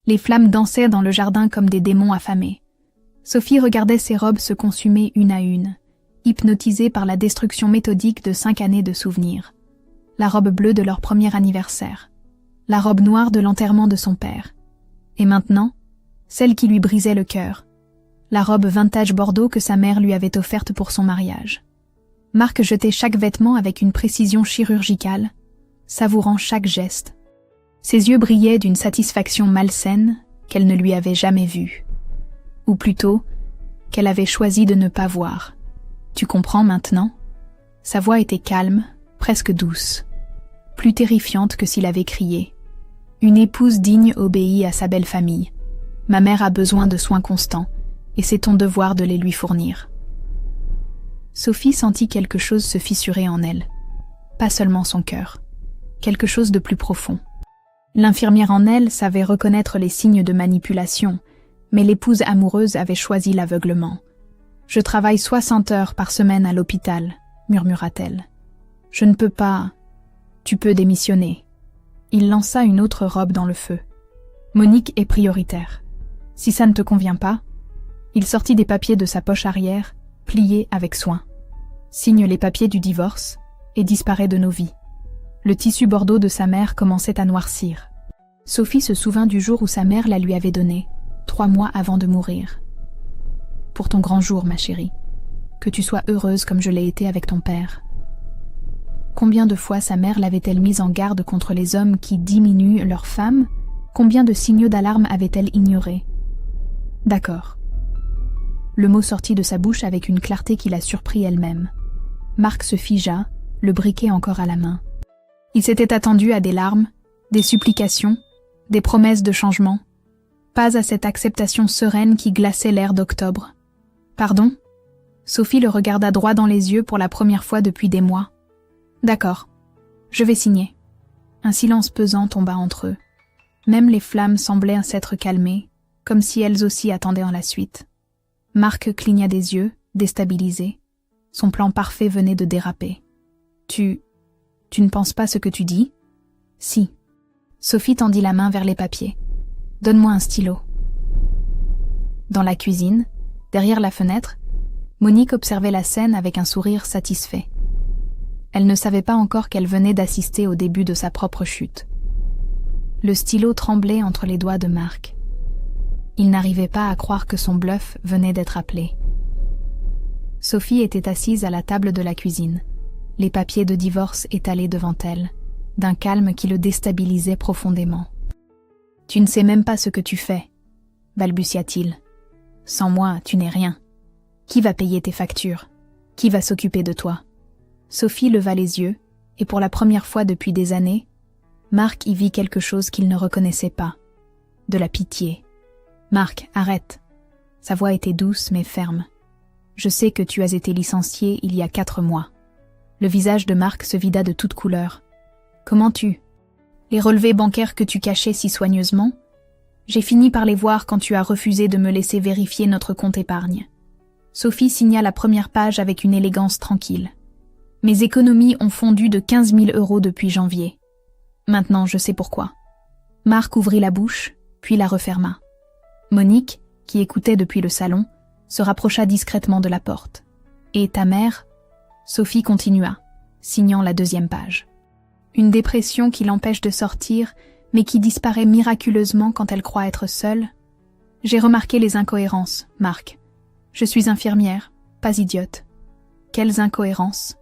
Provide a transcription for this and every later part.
Les flammes dansaient dans le jardin comme des démons affamés. Sophie regardait ses robes se consumer une à une, hypnotisée par la destruction méthodique de 5 années de souvenirs. La robe bleue de leur premier anniversaire, la robe noire de l'enterrement de son père. Et maintenant, celle qui lui brisait le cœur, la robe vintage bordeaux que sa mère lui avait offerte pour son mariage. Marc jetait chaque vêtement avec une précision chirurgicale, savourant chaque geste. Ses yeux brillaient d'une satisfaction malsaine qu'elle ne lui avait jamais vue. Ou plutôt, qu'elle avait choisi de ne pas voir. Tu comprends maintenant? Sa voix était calme, presque douce, plus terrifiante que s'il avait crié. Une épouse digne obéit à sa belle famille. Ma mère a besoin de soins constants, et c'est ton devoir de les lui fournir. Sophie sentit quelque chose se fissurer en elle. Pas seulement son cœur. Quelque chose de plus profond. L'infirmière en elle savait reconnaître les signes de manipulation, mais l'épouse amoureuse avait choisi l'aveuglement. « Je travaille 60 heures par semaine à l'hôpital », murmura-t-elle. « Je ne peux pas... Tu peux démissionner. » Il lança une autre robe dans le feu. « Monique est prioritaire. Si ça ne te convient pas... » Il sortit des papiers de sa poche arrière, pliés avec soin. « Signe les papiers du divorce et disparaît de nos vies. » Le tissu bordeaux de sa mère commençait à noircir. Sophie se souvint du jour où sa mère la lui avait donné, 3 mois avant de mourir. « Pour ton grand jour, ma chérie. Que tu sois heureuse comme je l'ai été avec ton père. » Combien de fois sa mère l'avait-elle mise en garde contre les hommes qui diminuent leurs femmes? Combien de signaux d'alarme avait-elle ignorés? D'accord. Le mot sortit de sa bouche avec une clarté qui la surprit elle-même. Marc se figea, le briquet encore à la main. Il s'était attendu à des larmes, des supplications, des promesses de changement. Pas à cette acceptation sereine qui glaçait l'air d'octobre. « Pardon ?» Sophie le regarda droit dans les yeux pour la première fois depuis des mois. « D'accord, je vais signer. » Un silence pesant tomba entre eux. Même les flammes semblaient s'être calmées, comme si elles aussi attendaient en la suite. Marc cligna des yeux, déstabilisé. Son plan parfait venait de déraper. « Tu ne penses pas ce que tu dis ?»« Si. » Sophie tendit la main vers les papiers. « Donne-moi un stylo. » Dans la cuisine, derrière la fenêtre, Monique observait la scène avec un sourire satisfait. Elle ne savait pas encore qu'elle venait d'assister au début de sa propre chute. Le stylo tremblait entre les doigts de Marc. Il n'arrivait pas à croire que son bluff venait d'être appelé. Sophie était assise à la table de la cuisine, les papiers de divorce étalés devant elle, d'un calme qui le déstabilisait profondément. « Tu ne sais même pas ce que tu fais, » balbutia-t-il. « Sans moi, tu n'es rien. Qui va payer tes factures? Qui va s'occuper de toi ?» Sophie leva les yeux, et pour la première fois depuis des années, Marc y vit quelque chose qu'il ne reconnaissait pas. De la pitié. « Marc, arrête. » Sa voix était douce mais ferme. « Je sais que tu as été licencié il y a 4 mois. » Le visage de Marc se vida de toutes couleurs. « Comment tu... Les relevés bancaires que tu cachais si soigneusement? J'ai fini par les voir quand tu as refusé de me laisser vérifier notre compte épargne. » Sophie signa la première page avec une élégance tranquille. « Mes économies ont fondu de 15 000 € depuis janvier. Maintenant, je sais pourquoi. » Marc ouvrit la bouche, puis la referma. Monique, qui écoutait depuis le salon, se rapprocha discrètement de la porte. « Et ta mère ?» Sophie continua, signant la 2e page. Une dépression qui l'empêche de sortir, mais qui disparaît miraculeusement quand elle croit être seule. J'ai remarqué les incohérences, Marc. Je suis infirmière, pas idiote. Quelles incohérences?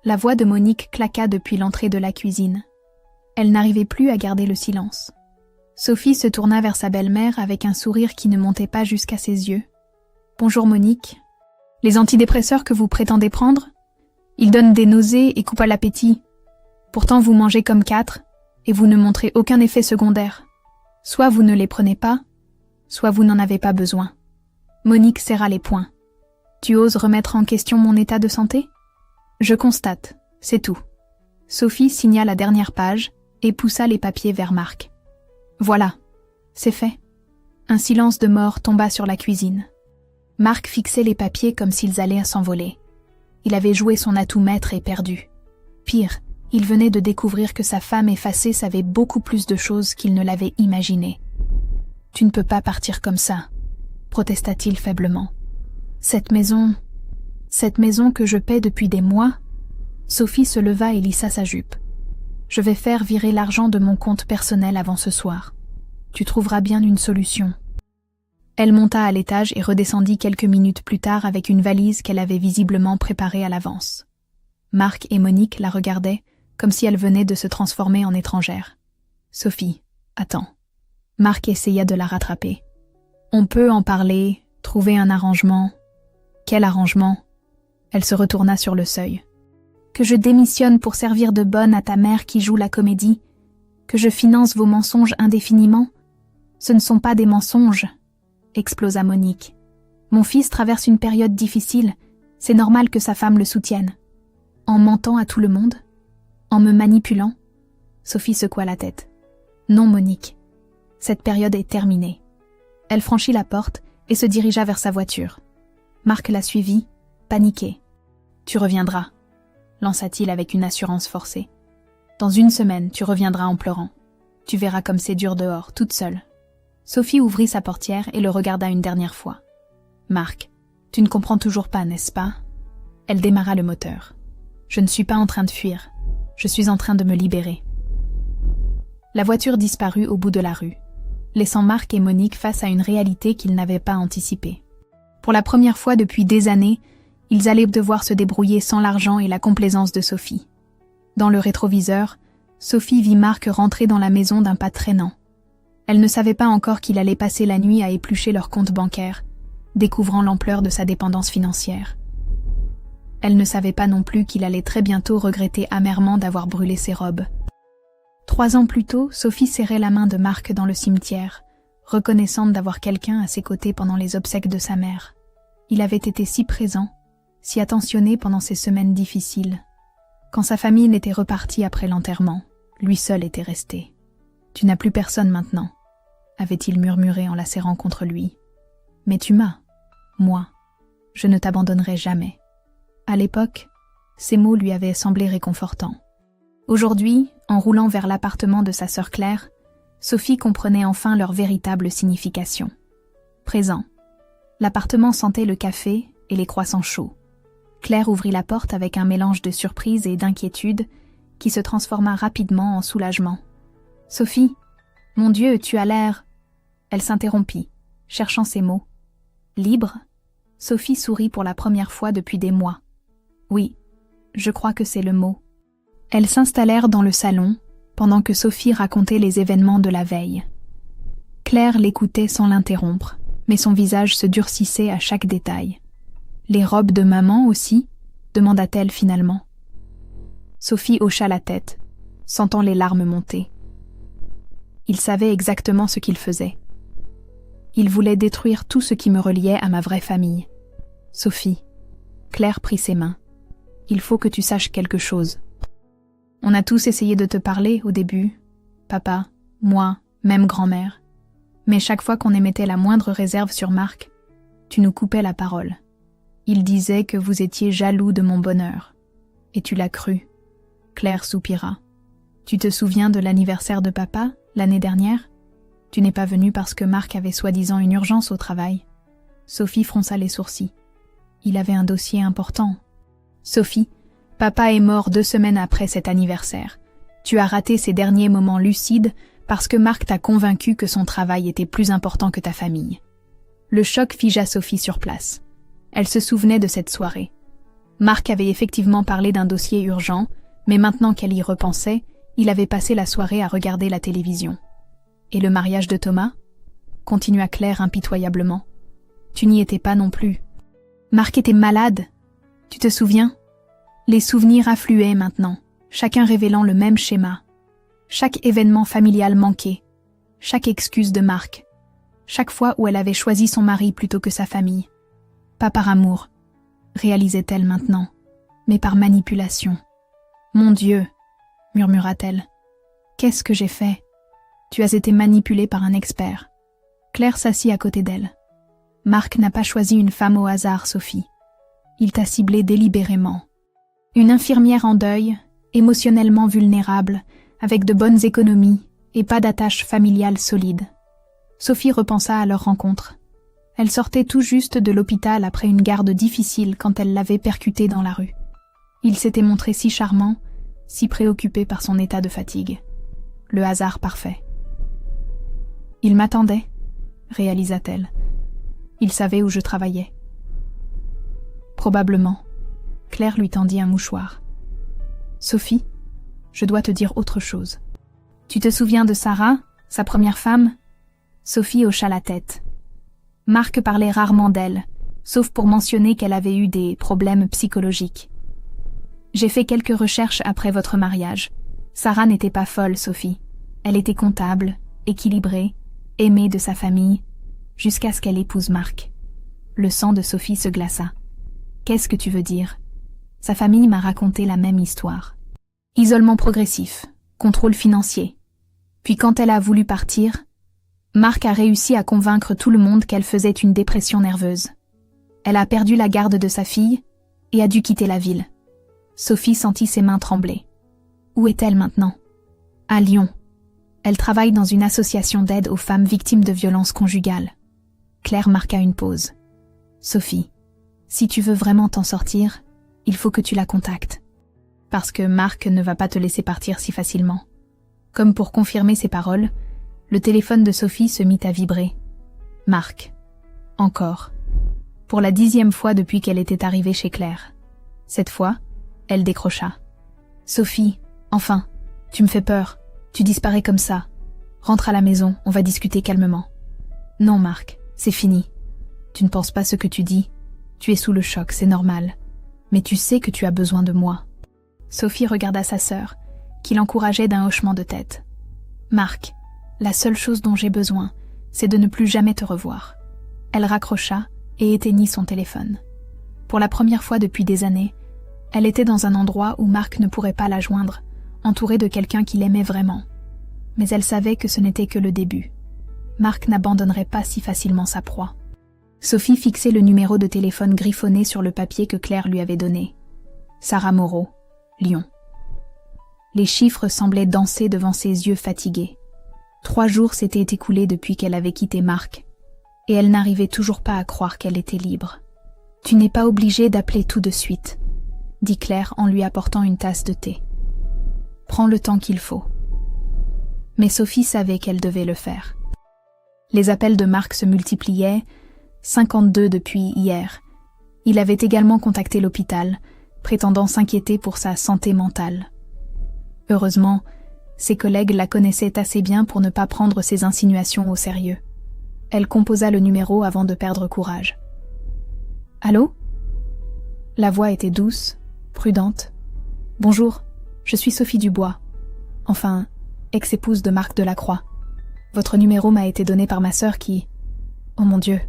La voix de Monique claqua depuis l'entrée de la cuisine. Elle n'arrivait plus à garder le silence. Sophie se tourna vers sa belle-mère avec un sourire qui ne montait pas jusqu'à ses yeux. « Bonjour Monique. Les antidépresseurs que vous prétendez prendre? Ils donnent des nausées et coupent à l'appétit. Pourtant vous mangez comme 4 et vous ne montrez aucun effet secondaire. Soit vous ne les prenez pas, soit vous n'en avez pas besoin. » Monique serra les poings. « Tu oses remettre en question mon état de santé? Je constate, c'est tout. » Sophie signa la dernière page et poussa les papiers vers Marc. « Voilà, c'est fait. » Un silence de mort tomba sur la cuisine. Marc fixait les papiers comme s'ils allaient s'envoler. Il avait joué son atout maître et perdu. Pire, il venait de découvrir que sa femme effacée savait beaucoup plus de choses qu'il ne l'avait imaginé. Tu ne peux pas partir comme ça, protesta-t-il faiblement. Cette maison que je paie depuis des mois. Sophie se leva et lissa sa jupe. Je vais faire virer l'argent de mon compte personnel avant ce soir. Tu trouveras bien une solution. Elle monta à l'étage et redescendit quelques minutes plus tard avec une valise qu'elle avait visiblement préparée à l'avance. Marc et Monique la regardaient, comme si elle venait de se transformer en étrangère. « Sophie, attends. » Marc essaya de la rattraper. « On peut en parler, trouver un arrangement. » « Quel arrangement ?» Elle se retourna sur le seuil. « Que je démissionne pour servir de bonne à ta mère qui joue la comédie. Que je finance vos mensonges indéfiniment. Ce ne sont pas des mensonges. » explosa Monique. « Mon fils traverse une période difficile. C'est normal que sa femme le soutienne. En mentant à tout le monde? En me manipulant ?» Sophie secoua la tête. « Non, Monique. Cette période est terminée. » Elle franchit la porte et se dirigea vers sa voiture. Marc la suivit, paniqué. « Tu reviendras, » lança-t-il avec une assurance forcée. « Dans une semaine, tu reviendras en pleurant. Tu verras comme c'est dur dehors, toute seule. » Sophie ouvrit sa portière et le regarda une dernière fois. « Marc, tu ne comprends toujours pas, n'est-ce pas ?» Elle démarra le moteur. « Je ne suis pas en train de fuir. Je suis en train de me libérer. » La voiture disparut au bout de la rue, laissant Marc et Monique face à une réalité qu'ils n'avaient pas anticipée. Pour la première fois depuis des années, ils allaient devoir se débrouiller sans l'argent et la complaisance de Sophie. Dans le rétroviseur, Sophie vit Marc rentrer dans la maison d'un pas traînant. Elle ne savait pas encore qu'il allait passer la nuit à éplucher leur compte bancaire, découvrant l'ampleur de sa dépendance financière. Elle ne savait pas non plus qu'il allait très bientôt regretter amèrement d'avoir brûlé ses robes. 3 ans plus tôt, Sophie serrait la main de Marc dans le cimetière, reconnaissante d'avoir quelqu'un à ses côtés pendant les obsèques de sa mère. Il avait été si présent, si attentionné pendant ces semaines difficiles. Quand sa famille n'était repartie après l'enterrement, lui seul était resté. « Tu n'as plus personne maintenant », avait-il murmuré en la serrant contre lui. « Mais tu m'as, moi. Je ne t'abandonnerai jamais. » À l'époque, ces mots lui avaient semblé réconfortants. Aujourd'hui, en roulant vers l'appartement de sa sœur Claire, Sophie comprenait enfin leur véritable signification. Présent. L'appartement sentait le café et les croissants chauds. Claire ouvrit la porte avec un mélange de surprise et d'inquiétude qui se transforma rapidement en soulagement. « Sophie, mon Dieu, tu as l'air… » Elle s'interrompit, cherchant ses mots. « Libre ?» Sophie sourit pour la première fois depuis des mois. « Oui, je crois que c'est le mot. » Elles s'installèrent dans le salon, pendant que Sophie racontait les événements de la veille. Claire l'écoutait sans l'interrompre, mais son visage se durcissait à chaque détail. « Les robes de maman aussi ?» demanda-t-elle finalement. Sophie hocha la tête, sentant les larmes monter. Il savait exactement ce qu'il faisait. Il voulait détruire tout ce qui me reliait à ma vraie famille. « Sophie », Claire prit ses mains. « Il faut que tu saches quelque chose. On a tous essayé de te parler au début, papa, moi, même grand-mère. Mais chaque fois qu'on émettait la moindre réserve sur Marc, tu nous coupais la parole. Il disait que vous étiez jaloux de mon bonheur. Et tu l'as cru. » Claire soupira. « Tu te souviens de l'anniversaire de papa, l'année dernière? Tu n'es pas venue parce que Marc avait soi-disant une urgence au travail. » Sophie fronça les sourcils. « Il avait un dossier important. » « Sophie, papa est mort 2 semaines après cet anniversaire. Tu as raté ces derniers moments lucides parce que Marc t'a convaincu que son travail était plus important que ta famille. » Le choc figea Sophie sur place. Elle se souvenait de cette soirée. Marc avait effectivement parlé d'un dossier urgent, mais maintenant qu'elle y repensait, il avait passé la soirée à regarder la télévision. « Et le mariage de Thomas ?» continua Claire impitoyablement. « Tu n'y étais pas non plus. Marc était malade. Tu te souviens ? » Les souvenirs affluaient maintenant, chacun révélant le même schéma. Chaque événement familial manqué, chaque excuse de Marc, chaque fois où elle avait choisi son mari plutôt que sa famille. Pas par amour, réalisait-elle maintenant, mais par manipulation. « Mon Dieu !» murmura-t-elle. « Qu'est-ce que j'ai fait ? Tu as été manipulée par un expert. » Claire s'assit à côté d'elle. « Marc n'a pas choisi une femme au hasard, Sophie. Il t'a ciblée délibérément. Une infirmière en deuil, émotionnellement vulnérable, avec de bonnes économies et pas d'attache familiale solide. Sophie repensa à leur rencontre. Elle sortait tout juste de l'hôpital après une garde difficile quand elle l'avait percuté dans la rue. Il s'était montré si charmant, si préoccupé par son état de fatigue. Le hasard parfait. « Il m'attendait », réalisa-t-elle. « Il savait où je travaillais. » Probablement. Claire lui tendit un mouchoir. « Sophie, je dois te dire autre chose. Tu te souviens de Sarah, sa première femme ?» Sophie hocha la tête. Marc parlait rarement d'elle, sauf pour mentionner qu'elle avait eu des problèmes psychologiques. « J'ai fait quelques recherches après votre mariage. Sarah n'était pas folle, Sophie. Elle était comptable, équilibrée, aimée de sa famille, jusqu'à ce qu'elle épouse Marc. » Le sang de Sophie se glaça. « Qu'est-ce que tu veux dire ? Sa famille m'a raconté la même histoire. Isolement progressif, contrôle financier. Puis quand elle a voulu partir, Marc a réussi à convaincre tout le monde qu'elle faisait une dépression nerveuse. Elle a perdu la garde de sa fille et a dû quitter la ville. » Sophie sentit ses mains trembler. Où est-elle maintenant ? À Lyon. Elle travaille dans une association d'aide aux femmes victimes de violences conjugales. Claire marqua une pause. Sophie, si tu veux vraiment t'en sortir, il faut que tu la contactes. Parce que Marc ne va pas te laisser partir si facilement. Comme pour confirmer ses paroles, le téléphone de Sophie se mit à vibrer. Marc. Encore. Pour la 10e fois depuis qu'elle était arrivée chez Claire. Cette fois, elle décrocha. Sophie, enfin, tu me fais peur. Tu disparais comme ça. Rentre à la maison, on va discuter calmement. Non, Marc, c'est fini. Tu ne penses pas ce que tu dis. Tu es sous le choc, c'est normal. Mais tu sais que tu as besoin de moi. Sophie regarda sa sœur, qui l'encourageait d'un hochement de tête. Marc, la seule chose dont j'ai besoin, c'est de ne plus jamais te revoir. Elle raccrocha et éteignit son téléphone. Pour la première fois depuis des années, elle était dans un endroit où Marc ne pourrait pas la joindre, entourée de quelqu'un qui l'aimait vraiment. Mais elle savait que ce n'était que le début. Marc n'abandonnerait pas si facilement sa proie. Sophie fixait le numéro de téléphone griffonné sur le papier que Claire lui avait donné. Sarah Moreau, Lyon. Les chiffres semblaient danser devant ses yeux fatigués. 3 jours s'étaient écoulés depuis qu'elle avait quitté Marc, et elle n'arrivait toujours pas à croire qu'elle était libre. « Tu n'es pas obligée d'appeler tout de suite », dit Claire en lui apportant une tasse de thé. « Prends le temps qu'il faut. » Mais Sophie savait qu'elle devait le faire. Les appels de Marc se multipliaient, 52 depuis hier. Il avait également contacté l'hôpital, prétendant s'inquiéter pour sa santé mentale. Heureusement, ses collègues la connaissaient assez bien pour ne pas prendre ses insinuations au sérieux. Elle composa le numéro avant de perdre courage. « Allô ?» La voix était douce, prudente. « Bonjour, je suis Sophie Dubois. Enfin, ex-épouse de Marc Delacroix. Votre numéro m'a été donné par ma sœur qui... Oh mon Dieu !»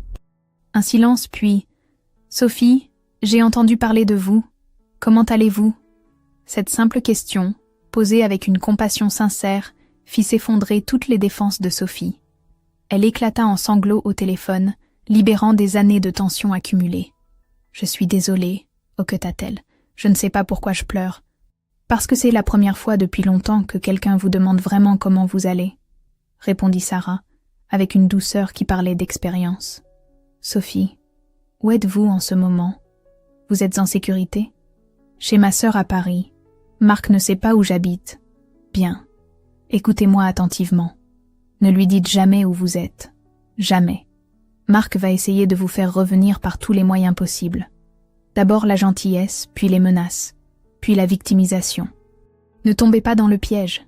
Un silence puis... « Sophie, j'ai entendu parler de vous. Comment allez-vous ?» Cette simple question, posée avec une compassion sincère, fit s'effondrer toutes les défenses de Sophie. Elle éclata en sanglots au téléphone, libérant des années de tension accumulées. « Je suis désolée, hoqueta-t-elle. Je ne sais pas pourquoi je pleure. Parce que c'est la première fois depuis longtemps que quelqu'un vous demande vraiment comment vous allez, » répondit Sarah, avec une douceur qui parlait d'expérience. « Sophie, où êtes-vous en ce moment ? Vous êtes en sécurité ? Chez ma sœur à Paris. Marc ne sait pas où j'habite. Bien. Écoutez-moi attentivement. Ne lui dites jamais où vous êtes. Jamais. Marc va essayer de vous faire revenir par tous les moyens possibles. D'abord la gentillesse, puis les menaces, puis la victimisation. Ne tombez pas dans le piège. »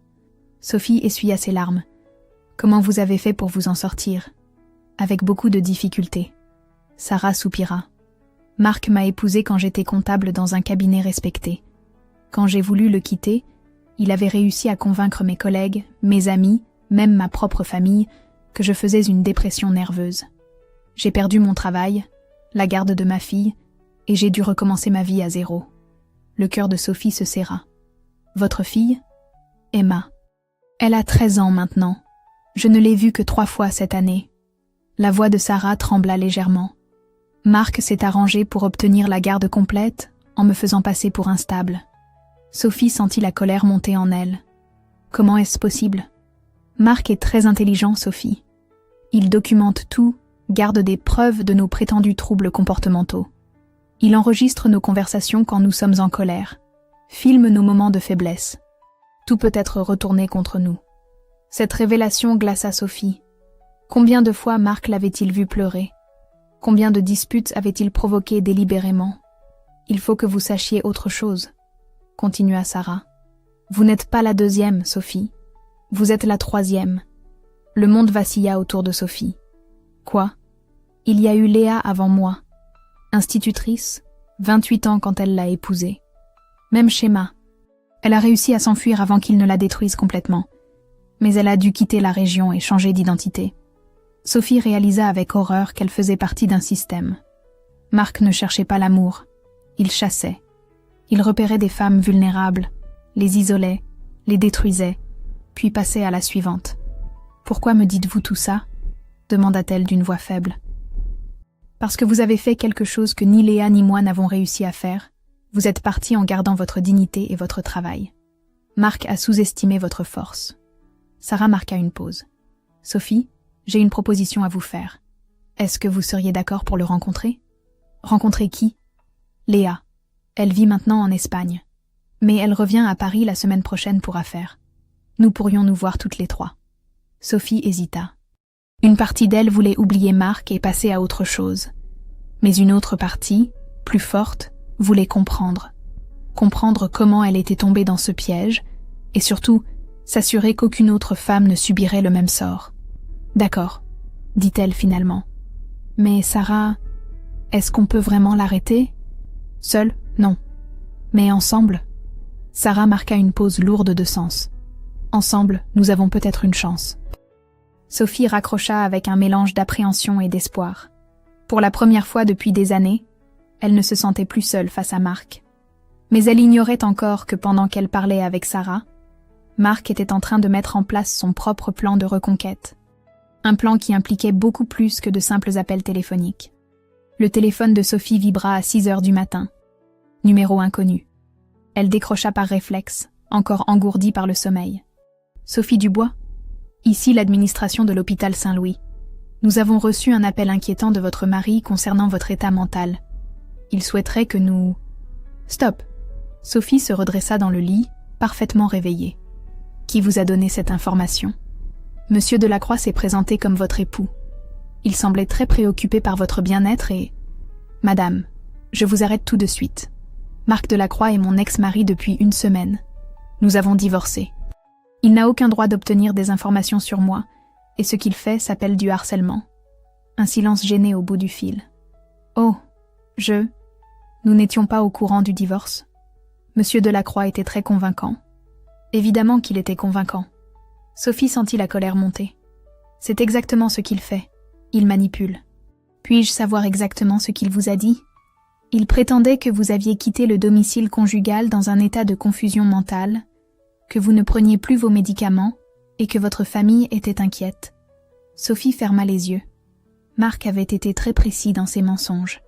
Sophie essuya ses larmes. « Comment vous avez fait pour vous en sortir ? » « Avec beaucoup de difficultés. » Sarah soupira. « Marc m'a épousée quand j'étais comptable dans un cabinet respecté. Quand j'ai voulu le quitter, il avait réussi à convaincre mes collègues, mes amis, même ma propre famille, que je faisais une dépression nerveuse. J'ai perdu mon travail, la garde de ma fille, et j'ai dû recommencer ma vie à zéro. » Le cœur de Sophie se serra. « Votre fille ? Emma. Elle a 13 ans maintenant. Je ne l'ai vue que 3 fois cette année. » La voix de Sarah trembla légèrement. Marc s'est arrangé pour obtenir la garde complète en me faisant passer pour instable. Sophie sentit la colère monter en elle. Comment est-ce possible ? Marc est très intelligent, Sophie. Il documente tout, garde des preuves de nos prétendus troubles comportementaux. Il enregistre nos conversations quand nous sommes en colère, filme nos moments de faiblesse. Tout peut être retourné contre nous. Cette révélation glaça Sophie. Combien de fois Marc l'avait-il vu pleurer? Combien de disputes avait-il provoquées délibérément? Il faut que vous sachiez autre chose, continua Sarah. Vous n'êtes pas la deuxième, Sophie. Vous êtes la troisième. Le monde vacilla autour de Sophie. Quoi? Il y a eu Léa avant moi. Institutrice, 28 ans quand elle l'a épousé. Même schéma. Elle a réussi à s'enfuir avant qu'il ne la détruise complètement. Mais elle a dû quitter la région et changer d'identité. Sophie réalisa avec horreur qu'elle faisait partie d'un système. Marc ne cherchait pas l'amour. Il chassait. Il repérait des femmes vulnérables, les isolait, les détruisait, puis passait à la suivante. « Pourquoi me dites-vous tout ça ?» demanda-t-elle d'une voix faible. « Parce que vous avez fait quelque chose que ni Léa ni moi n'avons réussi à faire. Vous êtes parti en gardant votre dignité et votre travail. Marc a sous-estimé votre force. » Sarah marqua une pause. « Sophie, j'ai une proposition à vous faire. Est-ce que vous seriez d'accord pour le rencontrer ? » « Rencontrer qui ? » ?»« Léa. Elle vit maintenant en Espagne. Mais elle revient à Paris la semaine prochaine pour affaires. Nous pourrions nous voir toutes les trois. » Sophie hésita. Une partie d'elle voulait oublier Marc et passer à autre chose. Mais une autre partie, plus forte, voulait comprendre. Comprendre comment elle était tombée dans ce piège, et surtout, s'assurer qu'aucune autre femme ne subirait le même sort. « D'accord, » dit-elle finalement. « Mais Sarah, est-ce qu'on peut vraiment l'arrêter ? Seule, non. Mais ensemble ?» Sarah marqua une pause lourde de sens. « Ensemble, nous avons peut-être une chance. » Sophie raccrocha avec un mélange d'appréhension et d'espoir. Pour la première fois depuis des années, elle ne se sentait plus seule face à Marc. Mais elle ignorait encore que pendant qu'elle parlait avec Sarah, Marc était en train de mettre en place son propre plan de reconquête. Un plan qui impliquait beaucoup plus que de simples appels téléphoniques. Le téléphone de Sophie vibra à 6 heures du matin. Numéro inconnu. Elle décrocha par réflexe, encore engourdie par le sommeil. « Sophie Dubois ? Ici l'administration de l'hôpital Saint-Louis. Nous avons reçu un appel inquiétant de votre mari concernant votre état mental. Il souhaiterait que nous... » Stop. Sophie se redressa dans le lit, parfaitement réveillée. « Qui vous a donné cette information ? Monsieur Delacroix s'est présenté comme votre époux. Il semblait très préoccupé par votre bien-être et... Madame, je vous arrête tout de suite. Marc Delacroix est mon ex-mari depuis 1 semaine. Nous avons divorcé. Il n'a aucun droit d'obtenir des informations sur moi, et ce qu'il fait s'appelle du harcèlement. » Un silence gêné au bout du fil. « Oh, nous n'étions pas au courant du divorce. » Monsieur Delacroix était très convaincant. Évidemment qu'il était convaincant. Sophie sentit la colère monter. « C'est exactement ce qu'il fait. Il manipule. Puis-je savoir exactement ce qu'il vous a dit ? Il prétendait que vous aviez quitté le domicile conjugal dans un état de confusion mentale, que vous ne preniez plus vos médicaments et que votre famille était inquiète. » Sophie ferma les yeux. Marc avait été très précis dans ses mensonges.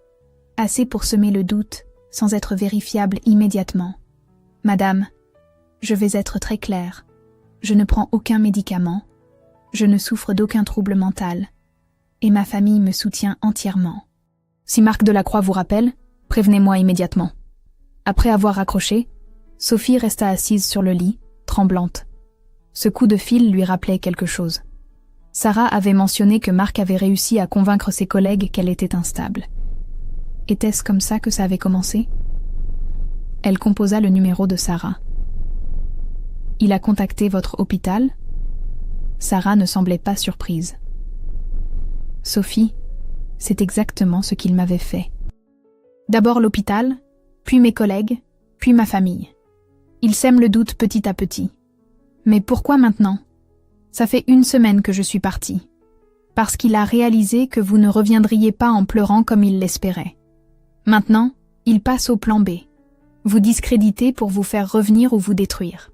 Assez pour semer le doute, sans être vérifiable immédiatement. « Madame, je vais être très claire. Je ne prends aucun médicament. Je ne souffre d'aucun trouble mental. Et ma famille me soutient entièrement. Si Marc Delacroix vous rappelle, prévenez-moi immédiatement. » Après avoir raccroché, Sophie resta assise sur le lit, tremblante. Ce coup de fil lui rappelait quelque chose. Sarah avait mentionné que Marc avait réussi à convaincre ses collègues qu'elle était instable. Était-ce comme ça que ça avait commencé ? Elle composa le numéro de Sarah. « Il a contacté votre hôpital ?» Sarah ne semblait pas surprise. « Sophie, c'est exactement ce qu'il m'avait fait. D'abord l'hôpital, puis mes collègues, puis ma famille. Il sème le doute petit à petit. Mais pourquoi maintenant ? Ça fait 1 semaine que je suis partie. Parce qu'il a réalisé que vous ne reviendriez pas en pleurant comme il l'espérait. Maintenant, il passe au plan B. Vous discréditer pour vous faire revenir ou vous détruire. »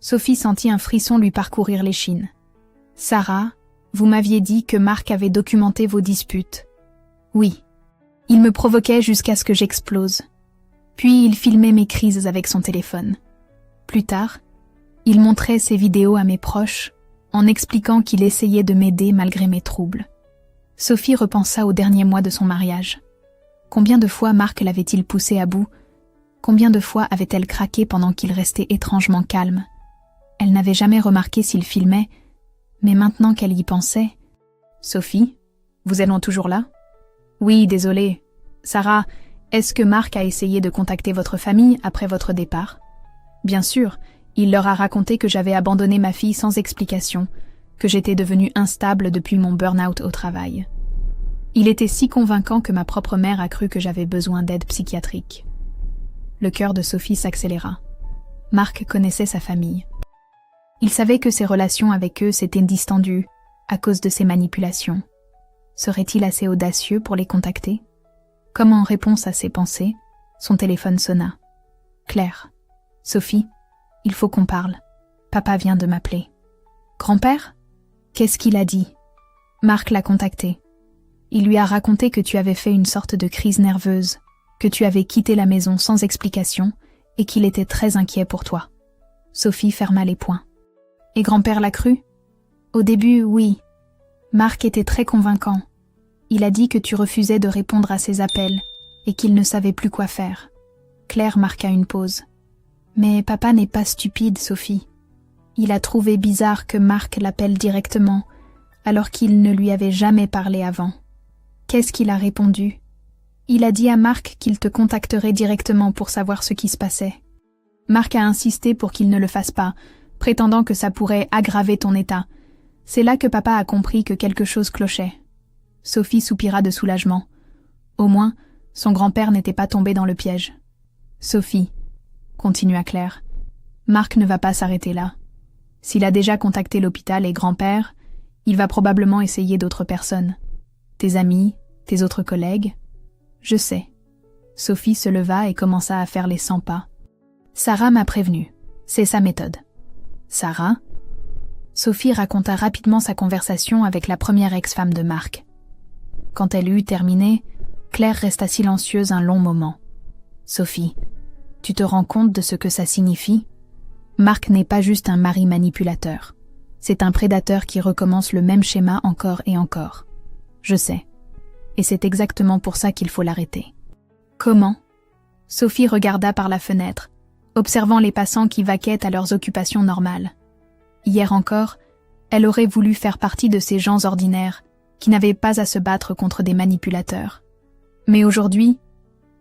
Sophie sentit un frisson lui parcourir l'échine. « Sarah, vous m'aviez dit que Marc avait documenté vos disputes. » »« Oui. Il me provoquait jusqu'à ce que j'explose. Puis il filmait mes crises avec son téléphone. Plus tard, il montrait ses vidéos à mes proches en expliquant qu'il essayait de m'aider malgré mes troubles. Sophie repensa aux derniers mois de son mariage. Combien de fois Marc l'avait-il poussée à bout? Combien de fois avait-elle craqué pendant qu'il restait étrangement calme? Elle n'avait jamais remarqué s'il filmait, mais maintenant qu'elle y pensait... Sophie, vous êtes toujours là? Oui, désolée. Sarah, est-ce que Marc a essayé de contacter votre famille après votre départ? Bien sûr, il leur a raconté que j'avais abandonné ma fille sans explication, que j'étais devenue instable depuis mon burn-out au travail. Il était si convaincant que ma propre mère a cru que j'avais besoin d'aide psychiatrique. Le cœur de Sophie s'accéléra. Marc connaissait sa famille. Il savait que ses relations avec eux s'étaient distendues à cause de ses manipulations. Serait-il assez audacieux pour les contacter? Comme en réponse à ses pensées, son téléphone sonna. Claire. Sophie, il faut qu'on parle. Papa vient de m'appeler. Grand-père? Qu'est-ce qu'il a dit? Marc l'a contacté. Il lui a raconté que tu avais fait une sorte de crise nerveuse, que tu avais quitté la maison sans explication et qu'il était très inquiet pour toi. Sophie ferma les poings. Et grand-père l'a cru? Au début, oui. Marc était très convaincant. Il a dit que tu refusais de répondre à ses appels et qu'il ne savait plus quoi faire. Claire marqua une pause. Mais papa n'est pas stupide, Sophie. Il a trouvé bizarre que Marc l'appelle directement, alors qu'il ne lui avait jamais parlé avant. Qu'est-ce qu'il a répondu? Il a dit à Marc qu'il te contacterait directement pour savoir ce qui se passait. Marc a insisté pour qu'il ne le fasse pas, prétendant que ça pourrait aggraver ton état. C'est là que papa a compris que quelque chose clochait. Sophie soupira de soulagement. Au moins, son grand-père n'était pas tombé dans le piège. Sophie, continua Claire, Marc ne va pas s'arrêter là. S'il a déjà contacté l'hôpital et grand-père, il va probablement essayer d'autres personnes. Tes amis, tes autres collègues. Je sais. Sophie se leva et commença à faire les 100 pas. Sarah m'a prévenue. C'est sa méthode. Sarah? Sophie raconta rapidement sa conversation avec la première ex-femme de Marc. Quand elle eut terminé, Claire resta silencieuse un long moment. Sophie, tu te rends compte de ce que ça signifie? Marc n'est pas juste un mari manipulateur. C'est un prédateur qui recommence le même schéma encore et encore. Je sais. Et c'est exactement pour ça qu'il faut l'arrêter. Comment? Sophie regarda par la fenêtre, observant les passants qui vaquaient à leurs occupations normales. Hier encore, elle aurait voulu faire partie de ces gens ordinaires qui n'avaient pas à se battre contre des manipulateurs. Mais aujourd'hui,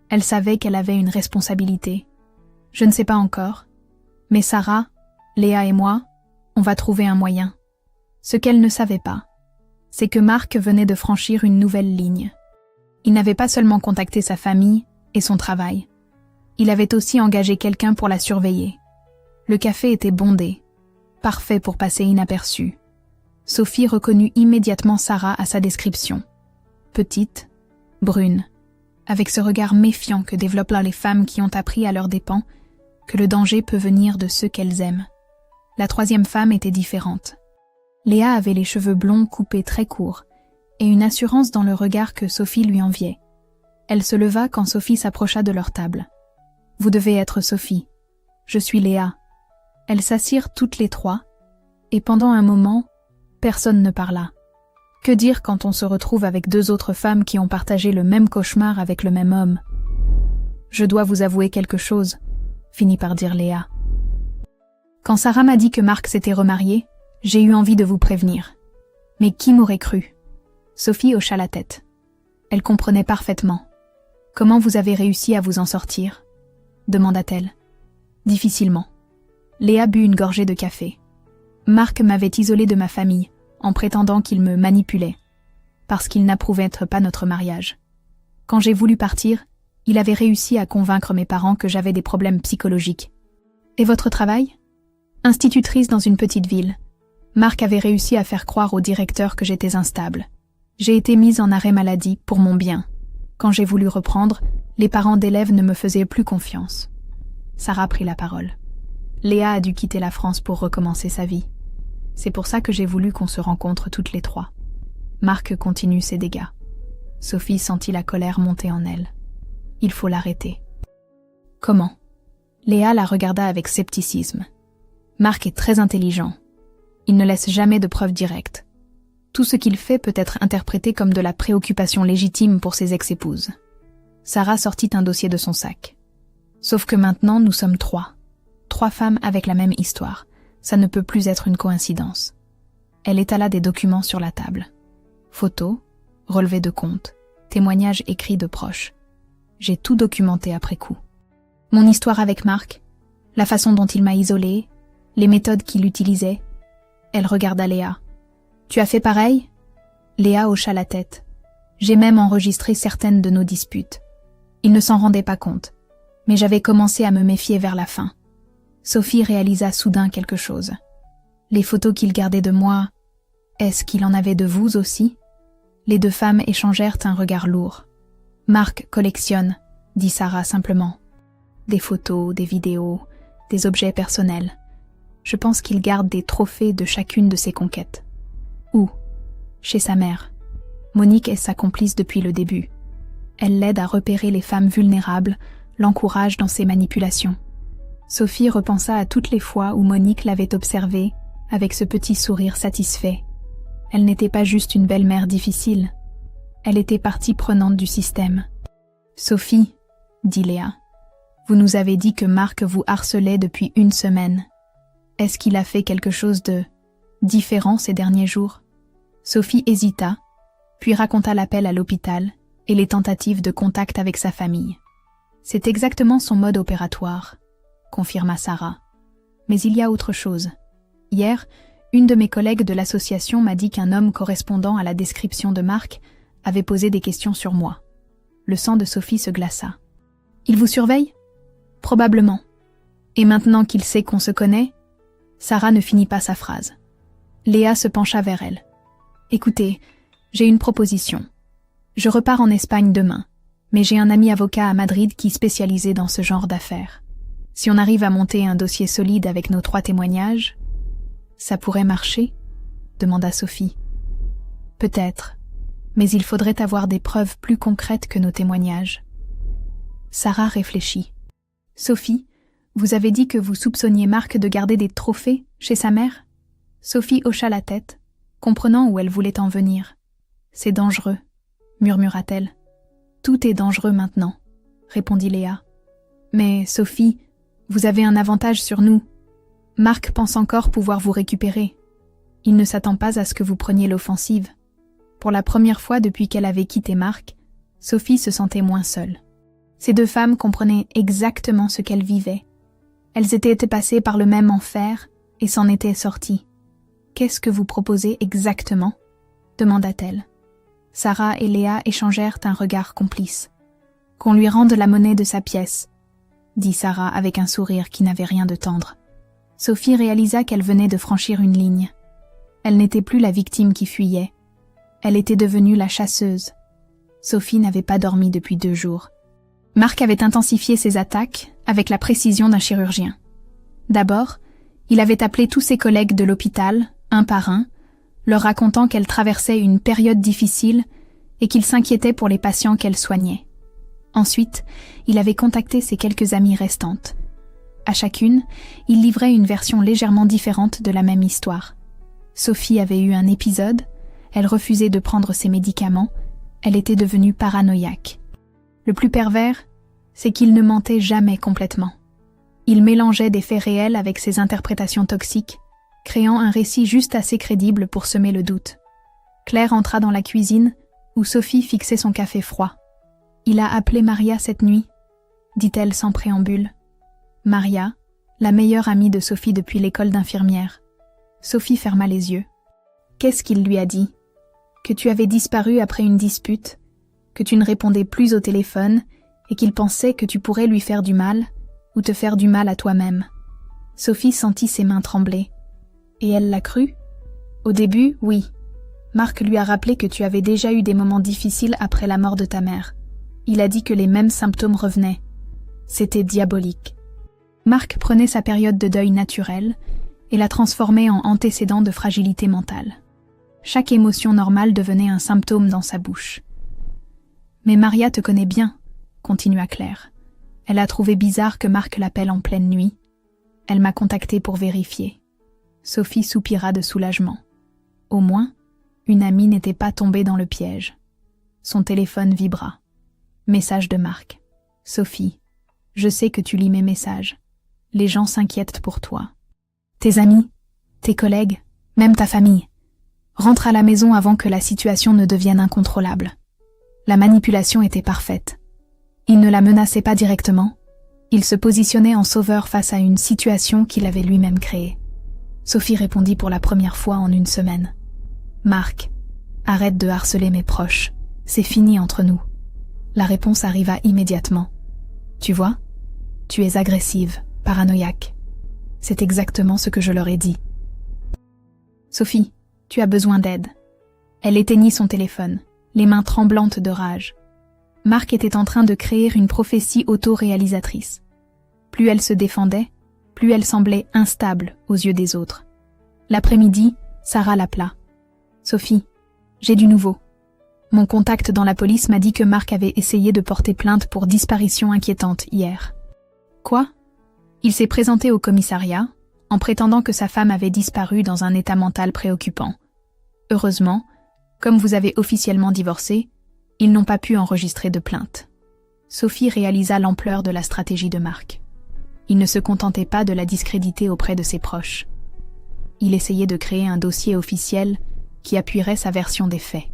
elle savait qu'elle avait une responsabilité. Je ne sais pas encore, mais Sarah, Léa et moi, on va trouver un moyen. Ce qu'elle ne savait pas, c'est que Marc venait de franchir une nouvelle ligne. Il n'avait pas seulement contacté sa famille et son travail. Il avait aussi engagé quelqu'un pour la surveiller. Le café était bondé, parfait pour passer inaperçu. Sophie reconnut immédiatement Sarah à sa description. Petite, brune, avec ce regard méfiant que développent là les femmes qui ont appris à leurs dépens que le danger peut venir de ceux qu'elles aiment. La troisième femme était différente. Léa avait les cheveux blonds coupés très courts et une assurance dans le regard que Sophie lui enviait. Elle se leva quand Sophie s'approcha de leur table. « Vous devez être Sophie. Je suis Léa. » Elles s'assirent toutes les trois, et pendant un moment, personne ne parla. Que dire quand on se retrouve avec deux autres femmes qui ont partagé le même cauchemar avec le même homme? « Je dois vous avouer quelque chose, » finit par dire Léa. « Quand Sarah m'a dit que Marc s'était remarié, j'ai eu envie de vous prévenir. Mais qui m'aurait cru ?» Sophie hocha la tête. Elle comprenait parfaitement. « Comment vous avez réussi à vous en sortir ?» demanda-t-elle. « Difficilement. » Léa but une gorgée de café. « Marc m'avait isolée de ma famille, en prétendant qu'il me manipulait, parce qu'il n'approuvait pas notre mariage. Quand j'ai voulu partir, il avait réussi à convaincre mes parents que j'avais des problèmes psychologiques. Et votre travail ? Institutrice dans une petite ville. Marc avait réussi à faire croire au directeur que j'étais instable. J'ai été mise en arrêt maladie pour mon bien. Quand j'ai voulu reprendre, les parents d'élèves ne me faisaient plus confiance. » Sarah prit la parole. « Léa a dû quitter la France pour recommencer sa vie. C'est pour ça que j'ai voulu qu'on se rencontre toutes les trois. Marc continue ses dégâts. » Sophie sentit la colère monter en elle. « Il faut l'arrêter. » « Comment ?» Léa la regarda avec scepticisme. « Marc est très intelligent. Il ne laisse jamais de preuves directes. Tout ce qu'il fait peut être interprété comme de la préoccupation légitime pour ses ex-épouses. Sarah sortit un dossier de son sac. Sauf que maintenant, nous sommes 3. 3 femmes avec la même histoire. Ça ne peut plus être une coïncidence. Elle étala des documents sur la table. Photos, relevés de comptes, témoignages écrits de proches. J'ai tout documenté après coup. Mon histoire avec Marc, la façon dont il m'a isolée, les méthodes qu'il utilisait. Elle regarda Léa. « Tu as fait pareil ?» Léa hocha la tête. « J'ai même enregistré certaines de nos disputes. Il ne s'en rendait pas compte, mais j'avais commencé à me méfier vers la fin. » Sophie réalisa soudain quelque chose. Les photos qu'il gardait de moi, est-ce qu'il en avait de vous aussi? Les 2 femmes échangèrent un regard lourd. « Marc collectionne, » dit Sarah simplement. « Des photos, des vidéos, des objets personnels. Je pense qu'il garde des trophées de chacune de ses conquêtes. » Où? Chez sa mère. Monique est sa complice depuis le début. Elle l'aide à repérer les femmes vulnérables, l'encourage dans ses manipulations. Sophie repensa à toutes les fois où Monique l'avait observée, avec ce petit sourire satisfait. Elle n'était pas juste une belle-mère difficile. Elle était partie prenante du système. « Sophie, » dit Léa, « vous nous avez dit que Marc vous harcelait depuis 1 semaine. Est-ce qu'il a fait quelque chose de différent ces derniers jours ?» Sophie hésita, puis raconta l'appel à l'hôpital et les tentatives de contact avec sa famille. « C'est exactement son mode opératoire, » confirma Sarah. « Mais il y a autre chose. Hier, une de mes collègues de l'association m'a dit qu'un homme correspondant à la description de Marc avait posé des questions sur moi. » Le sang de Sophie se glaça. « Il vous surveille ? » ?»« Probablement. Et maintenant qu'il sait qu'on se connaît ?» Sarah ne finit pas sa phrase. Léa se pencha vers elle. « Écoutez, j'ai une proposition. Je repars en Espagne demain, mais j'ai un ami avocat à Madrid qui est spécialisé dans ce genre d'affaires. Si on arrive à monter un dossier solide avec nos 3 témoignages, ça pourrait marcher ?» demanda Sophie. « Peut-être, mais il faudrait avoir des preuves plus concrètes que nos témoignages. » Sarah réfléchit. « Sophie, vous avez dit que vous soupçonniez Marc de garder des trophées chez sa mère ?» Sophie hocha la tête, comprenant où elle voulait en venir. « C'est dangereux, » murmura-t-elle. « Tout est dangereux maintenant, » répondit Léa. « Mais, Sophie, vous avez un avantage sur nous. Marc pense encore pouvoir vous récupérer. Il ne s'attend pas à ce que vous preniez l'offensive. » Pour la première fois depuis qu'elle avait quitté Marc, Sophie se sentait moins seule. Ces 2 femmes comprenaient exactement ce qu'elles vivaient. Elles étaient passées par le même enfer et s'en étaient sorties. « Qu'est-ce que vous proposez exactement ?» demanda-t-elle. Sarah et Léa échangèrent un regard complice. « Qu'on lui rende la monnaie de sa pièce, » dit Sarah avec un sourire qui n'avait rien de tendre. Sophie réalisa qu'elle venait de franchir une ligne. Elle n'était plus la victime qui fuyait. Elle était devenue la chasseuse. Sophie n'avait pas dormi depuis 2 jours. Marc avait intensifié ses attaques avec la précision d'un chirurgien. D'abord, il avait appelé tous ses collègues de l'hôpital, un par un, leur racontant qu'elle traversait une période difficile et qu'il s'inquiétait pour les patients qu'elle soignait. Ensuite, il avait contacté ses quelques amies restantes. À chacune, il livrait une version légèrement différente de la même histoire. Sophie avait eu un épisode, elle refusait de prendre ses médicaments, elle était devenue paranoïaque. Le plus pervers, c'est qu'il ne mentait jamais complètement. Il mélangeait des faits réels avec ses interprétations toxiques, créant un récit juste assez crédible pour semer le doute. Claire entra dans la cuisine, où Sophie fixait son café froid. « Il a appelé Maria cette nuit », dit-elle sans préambule. Maria, la meilleure amie de Sophie depuis l'école d'infirmière. Sophie ferma les yeux. « Qu'est-ce qu'il lui a dit ? Que tu avais disparu après une dispute, que tu ne répondais plus au téléphone et qu'il pensait que tu pourrais lui faire du mal ou te faire du mal à toi-même. » Sophie sentit ses mains trembler. « Et elle l'a cru ? » « Au début, oui. Marc lui a rappelé que tu avais déjà eu des moments difficiles après la mort de ta mère. Il a dit que les mêmes symptômes revenaient. C'était diabolique. Marc prenait sa période de deuil naturelle et la transformait en antécédent de fragilité mentale. Chaque émotion normale devenait un symptôme dans sa bouche. « Mais Maria te connaît bien, » continua Claire. « Elle a trouvé bizarre que Marc l'appelle en pleine nuit. Elle m'a contactée pour vérifier. » Sophie soupira de soulagement. « Au moins, une amie n'était pas tombée dans le piège. Son téléphone vibra. Message de Marc. Sophie, je sais que tu lis mes messages. Les gens s'inquiètent pour toi. Tes amis, tes collègues, même ta famille. Rentre à la maison avant que la situation ne devienne incontrôlable. La manipulation était parfaite. Il ne la menaçait pas directement. Il se positionnait en sauveur face à une situation qu'il avait lui-même créée. Sophie répondit pour la première fois en une semaine. Marc, arrête de harceler mes proches. C'est fini entre nous. La réponse arriva immédiatement. Tu vois, tu es agressive, paranoïaque. C'est exactement ce que je leur ai dit. Sophie, tu as besoin d'aide. Elle éteignit son téléphone, les mains tremblantes de rage. Marc était en train de créer une prophétie auto-réalisatrice. Plus elle se défendait, plus elle semblait instable aux yeux des autres. L'après-midi, Sarah l'appela. Sophie, j'ai du nouveau. Mon contact dans la police m'a dit que Marc avait essayé de porter plainte pour disparition inquiétante hier. Quoi? Il s'est présenté au commissariat en prétendant que sa femme avait disparu dans un état mental préoccupant. Heureusement, comme vous avez officiellement divorcé, ils n'ont pas pu enregistrer de plainte. Sophie réalisa l'ampleur de la stratégie de Marc. Il ne se contentait pas de la discréditer auprès de ses proches. Il essayait de créer un dossier officiel qui appuierait sa version des faits.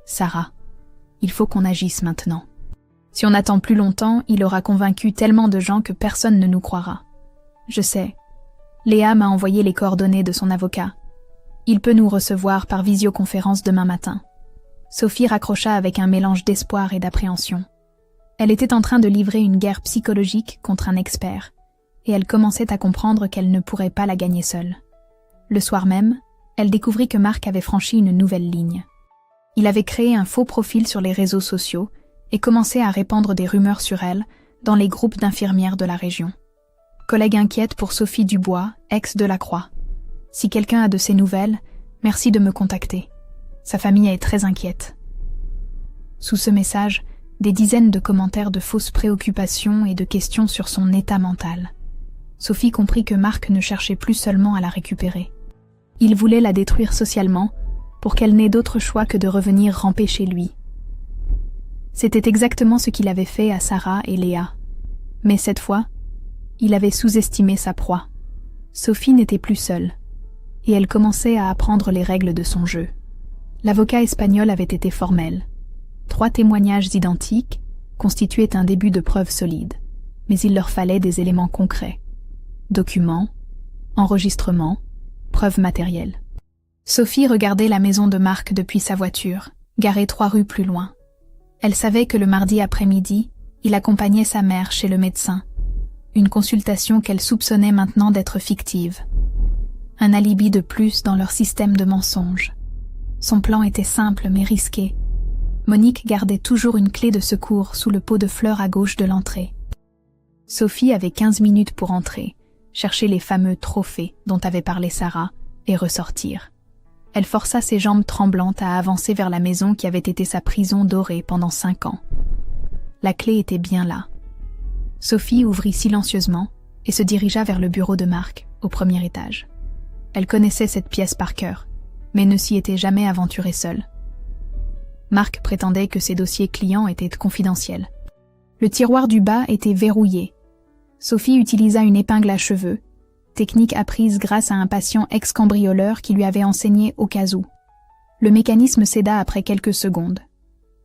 Sarah, il faut qu'on agisse maintenant. Si on attend plus longtemps, il aura convaincu tellement de gens que personne ne nous croira. Je sais. Léa m'a envoyé les coordonnées de son avocat. Il peut nous recevoir par visioconférence demain matin. Sophie raccrocha avec un mélange d'espoir et d'appréhension. Elle était en train de livrer une guerre psychologique contre un expert, et elle commençait à comprendre qu'elle ne pourrait pas la gagner seule. Le soir même, elle découvrit que Marc avait franchi une nouvelle ligne. Il avait créé un faux profil sur les réseaux sociaux et commençait à répandre des rumeurs sur elle dans les groupes d'infirmières de la région. Collègue inquiète pour Sophie Dubois, ex de la Croix. Si quelqu'un a de ses nouvelles, merci de me contacter. Sa famille est très inquiète. Sous ce message, des dizaines de commentaires de fausses préoccupations et de questions sur son état mental. Sophie comprit que Marc ne cherchait plus seulement à la récupérer. Il voulait la détruire socialement pour qu'elle n'ait d'autre choix que de revenir ramper chez lui. C'était exactement ce qu'il avait fait à Sarah et Léa. Mais cette fois, il avait sous-estimé sa proie. Sophie n'était plus seule, et elle commençait à apprendre les règles de son jeu. L'avocat espagnol avait été formel. 3 témoignages identiques constituaient un début de preuve solide, mais il leur fallait des éléments concrets. Documents, enregistrements, preuves matérielles. Sophie regardait la maison de Marc depuis sa voiture, garée 3 rues plus loin. Elle savait que le mardi après-midi, il accompagnait sa mère chez le médecin, une consultation qu'elle soupçonnait maintenant d'être fictive. Un alibi de plus dans leur système de mensonges. Son plan était simple mais risqué. Monique gardait toujours une clé de secours sous le pot de fleurs à gauche de l'entrée. Sophie avait 15 minutes pour entrer, chercher les fameux trophées dont avait parlé Sarah, et ressortir. Elle força ses jambes tremblantes à avancer vers la maison qui avait été sa prison dorée pendant 5 ans. La clé était bien là. Sophie ouvrit silencieusement et se dirigea vers le bureau de Marc, au 1er étage. Elle connaissait cette pièce par cœur, mais ne s'y était jamais aventurée seule. Marc prétendait que ses dossiers clients étaient confidentiels. Le tiroir du bas était verrouillé. Sophie utilisa une épingle à cheveux, technique apprise grâce à un patient ex-cambrioleur qui lui avait enseigné au cas où. Le mécanisme céda après quelques secondes.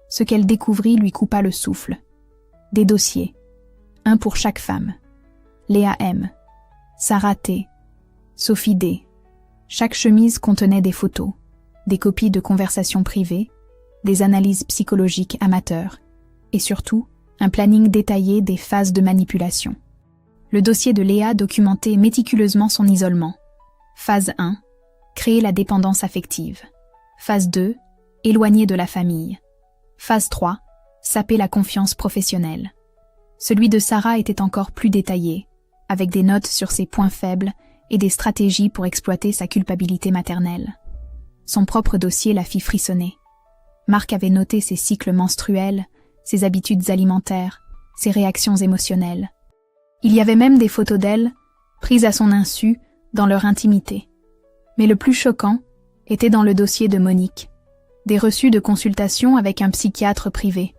Ce qu'elle découvrit lui coupa le souffle. Des dossiers. Un pour chaque femme. Léa M. Sarah T. Sophie D. Chaque chemise contenait des photos, des copies de conversations privées, des analyses psychologiques amateurs, et surtout, un planning détaillé des phases de manipulation. Le dossier de Léa documentait méticuleusement son isolement. Phase 1. Créer la dépendance affective. Phase 2. Éloigner de la famille. Phase 3. Saper la confiance professionnelle. Celui de Sarah était encore plus détaillé, avec des notes sur ses points faibles et des stratégies pour exploiter sa culpabilité maternelle. Son propre dossier la fit frissonner. Marc avait noté ses cycles menstruels, ses habitudes alimentaires, ses réactions émotionnelles. Il y avait même des photos d'elle, prises à son insu, dans leur intimité. Mais le plus choquant, étaient dans le dossier de Monique. Des reçus de consultation avec un psychiatre privé.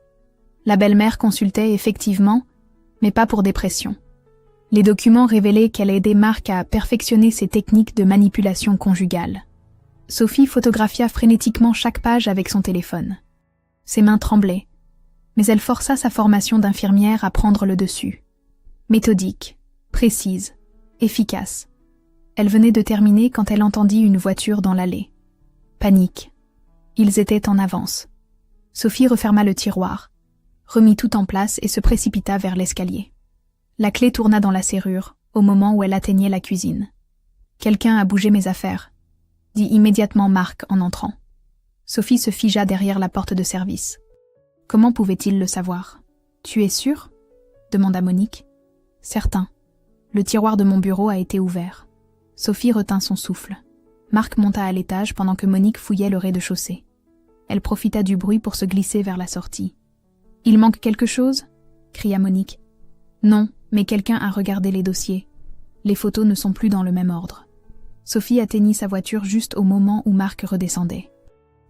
La belle-mère consultait effectivement, mais pas pour dépression. Les documents révélaient qu'elle aidait Marc à perfectionner ses techniques de manipulation conjugale. Sophie photographia frénétiquement chaque page avec son téléphone. Ses mains tremblaient, mais elle força sa formation d'infirmière à prendre le dessus. Méthodique, précise, efficace. Elle venait de terminer quand elle entendit une voiture dans l'allée. Panique. Ils étaient en avance. Sophie referma le tiroir, remit tout en place et se précipita vers l'escalier. La clé tourna dans la serrure, au moment où elle atteignait la cuisine. « Quelqu'un a bougé mes affaires », dit immédiatement Marc en entrant. Sophie se figea derrière la porte de service. Comment pouvait-il le savoir? « Tu es sûre ?» demanda Monique. « Certain. Le tiroir de mon bureau a été ouvert. » Sophie retint son souffle. Marc monta à l'étage pendant que Monique fouillait le rez-de-chaussée. Elle profita du bruit pour se glisser vers la sortie. « Il manque quelque chose ?» cria Monique. « Non, mais quelqu'un a regardé les dossiers. Les photos ne sont plus dans le même ordre. » Sophie atteignit sa voiture juste au moment où Marc redescendait.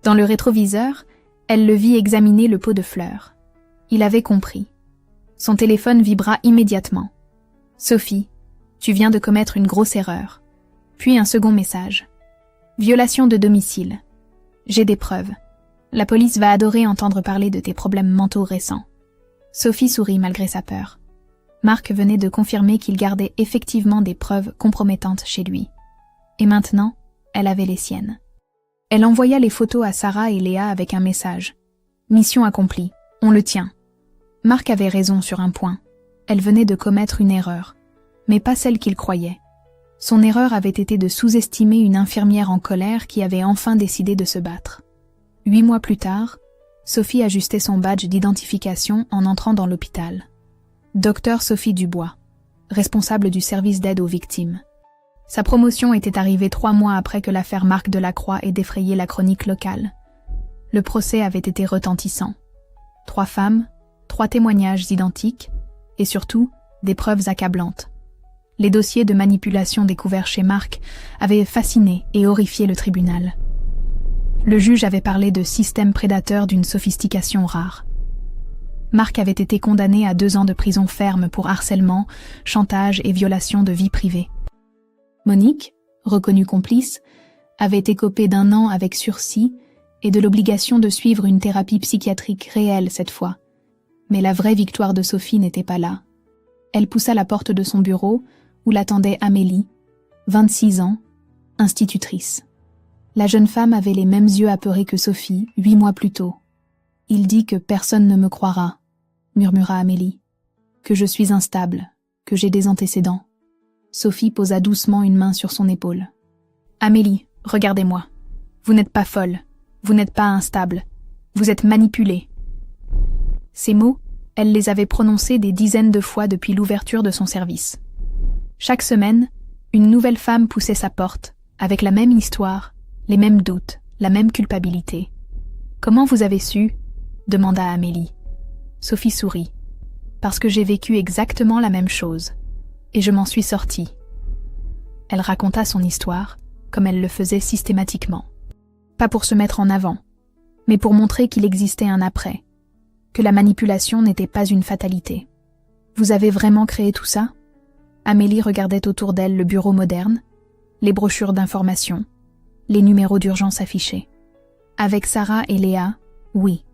Dans le rétroviseur, elle le vit examiner le pot de fleurs. Il avait compris. Son téléphone vibra immédiatement. « Sophie, tu viens de commettre une grosse erreur. » Puis un second message. « Violation de domicile. J'ai des preuves. La police va adorer entendre parler de tes problèmes mentaux récents. » Sophie sourit malgré sa peur. Marc venait de confirmer qu'il gardait effectivement des preuves compromettantes chez lui. Et maintenant, elle avait les siennes. Elle envoya les photos à Sarah et Léa avec un message. « Mission accomplie, on le tient. » Marc avait raison sur un point. Elle venait de commettre une erreur, mais pas celle qu'il croyait. Son erreur avait été de sous-estimer une infirmière en colère qui avait enfin décidé de se battre. 8 mois plus tard, Sophie ajustait son badge d'identification en entrant dans l'hôpital. Docteur Sophie Dubois, responsable du service d'aide aux victimes. Sa promotion était arrivée 3 mois après que l'affaire Marc Delacroix ait défrayé la chronique locale. Le procès avait été retentissant. 3 femmes, 3 témoignages identiques, et surtout, des preuves accablantes. Les dossiers de manipulation découverts chez Marc avaient fasciné et horrifié le tribunal. Le juge avait parlé de système prédateur d'une sophistication rare. Marc avait été condamné à 2 ans de prison ferme pour harcèlement, chantage et violation de vie privée. Monique, reconnue complice, avait écopé d'1 an avec sursis et de l'obligation de suivre une thérapie psychiatrique réelle cette fois. Mais la vraie victoire de Sophie n'était pas là. Elle poussa la porte de son bureau, où l'attendait Amélie, 26 ans, institutrice. La jeune femme avait les mêmes yeux apeurés que Sophie, 8 mois plus tôt. « Il dit que personne ne me croira », murmura Amélie. « Que je suis instable, que j'ai des antécédents. » Sophie posa doucement une main sur son épaule. « Amélie, regardez-moi. Vous n'êtes pas folle, vous n'êtes pas instable, vous êtes manipulée. » Ces mots, elle les avait prononcés des dizaines de fois depuis l'ouverture de son service. Chaque semaine, une nouvelle femme poussait sa porte, avec la même histoire, les mêmes doutes, la même culpabilité. « Comment vous avez su ?» demanda Amélie. Sophie sourit. « Parce que j'ai vécu exactement la même chose, et je m'en suis sortie. » Elle raconta son histoire, comme elle le faisait systématiquement. Pas pour se mettre en avant, mais pour montrer qu'il existait un après, que la manipulation n'était pas une fatalité. « Vous avez vraiment créé tout ça ?» Amélie regardait autour d'elle le bureau moderne, les brochures d'information, les numéros d'urgence affichés. Avec Sarah et Léa, oui,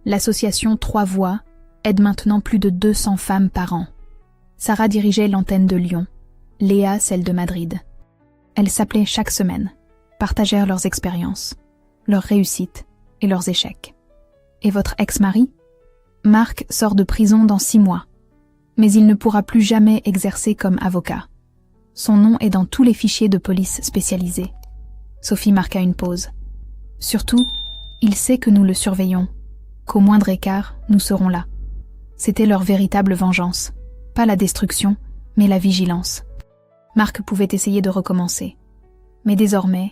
l'association 3 Voix aide maintenant plus de 200 femmes par an. Sarah dirigeait l'antenne de Lyon, Léa celle de Madrid. Elles s'appelaient chaque semaine, partagèrent leurs expériences, leurs réussites et leurs échecs. Et votre ex-mari ? Marc sort de prison dans 6 mois, mais il ne pourra plus jamais exercer comme avocat. Son nom est dans tous les fichiers de police spécialisés. Sophie marqua une pause. Surtout, il sait que nous le surveillons, qu'au moindre écart, nous serons là. C'était leur véritable vengeance. Pas la destruction, mais la vigilance. Marc pouvait essayer de recommencer. Mais désormais,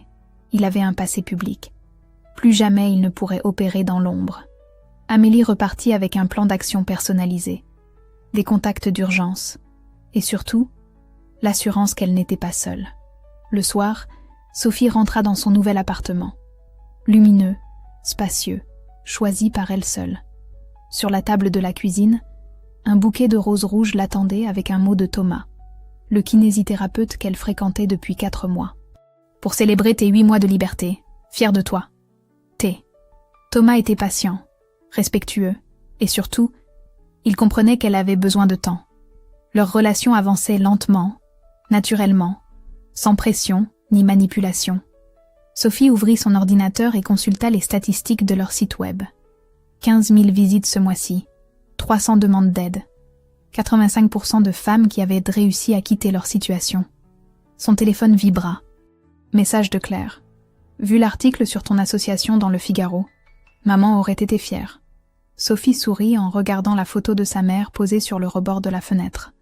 il avait un passé public. Plus jamais il ne pourrait opérer dans l'ombre. Amélie repartit avec un plan d'action personnalisé, des contacts d'urgence, et surtout, l'assurance qu'elle n'était pas seule. Le soir, Sophie rentra dans son nouvel appartement. lumineux, spacieux, choisi par elle seule. Sur la table de la cuisine, un bouquet de roses rouges l'attendait avec un mot de Thomas, le kinésithérapeute qu'elle fréquentait depuis 4 mois. Pour célébrer tes 8 mois de liberté, fier de toi. T. Thomas était patient, respectueux, et surtout, il comprenait qu'elle avait besoin de temps. Leur relation avançait lentement, naturellement, sans pression ni manipulation. Sophie ouvrit son ordinateur et consulta les statistiques de leur site web. 15 000 visites ce mois-ci, 300 demandes d'aide, 85% de femmes qui avaient réussi à quitter leur situation. Son téléphone vibra. Message de Claire. Vu l'article sur ton association dans Le Figaro, maman aurait été fière. Sophie sourit en regardant la photo de sa mère posée sur le rebord de la fenêtre.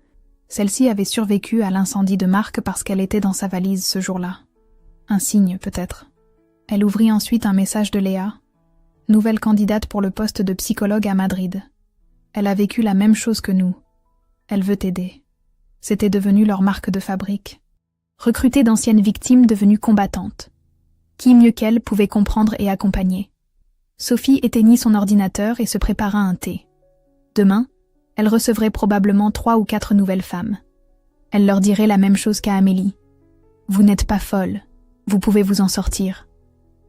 Celle-ci avait survécu à l'incendie de Marc parce qu'elle était dans sa valise ce jour-là. Un signe, peut-être. Elle ouvrit ensuite un message de Léa, nouvelle candidate pour le poste de psychologue à Madrid. Elle a vécu la même chose que nous. Elle veut t'aider. C'était devenu leur marque de fabrique. Recruter d'anciennes victimes devenues combattantes. Qui mieux qu'elle pouvait comprendre et accompagner? Sophie éteignit son ordinateur et se prépara un thé. Demain, elle recevrait probablement 3 ou 4 nouvelles femmes. Elle leur dirait la même chose qu'à Amélie. Vous n'êtes pas folle, vous pouvez vous en sortir.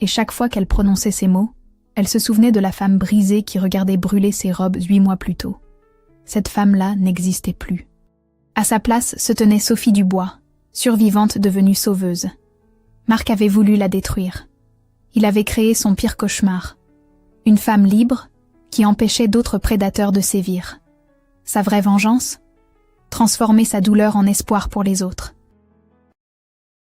Et chaque fois qu'elle prononçait ces mots, elle se souvenait de la femme brisée qui regardait brûler ses robes 8 mois plus tôt. Cette femme-là n'existait plus. À sa place se tenait Sophie Dubois, survivante devenue sauveuse. Marc avait voulu la détruire. Il avait créé son pire cauchemar. Une femme libre qui empêchait d'autres prédateurs de sévir. Sa vraie vengeance? Transformer sa douleur en espoir pour les autres.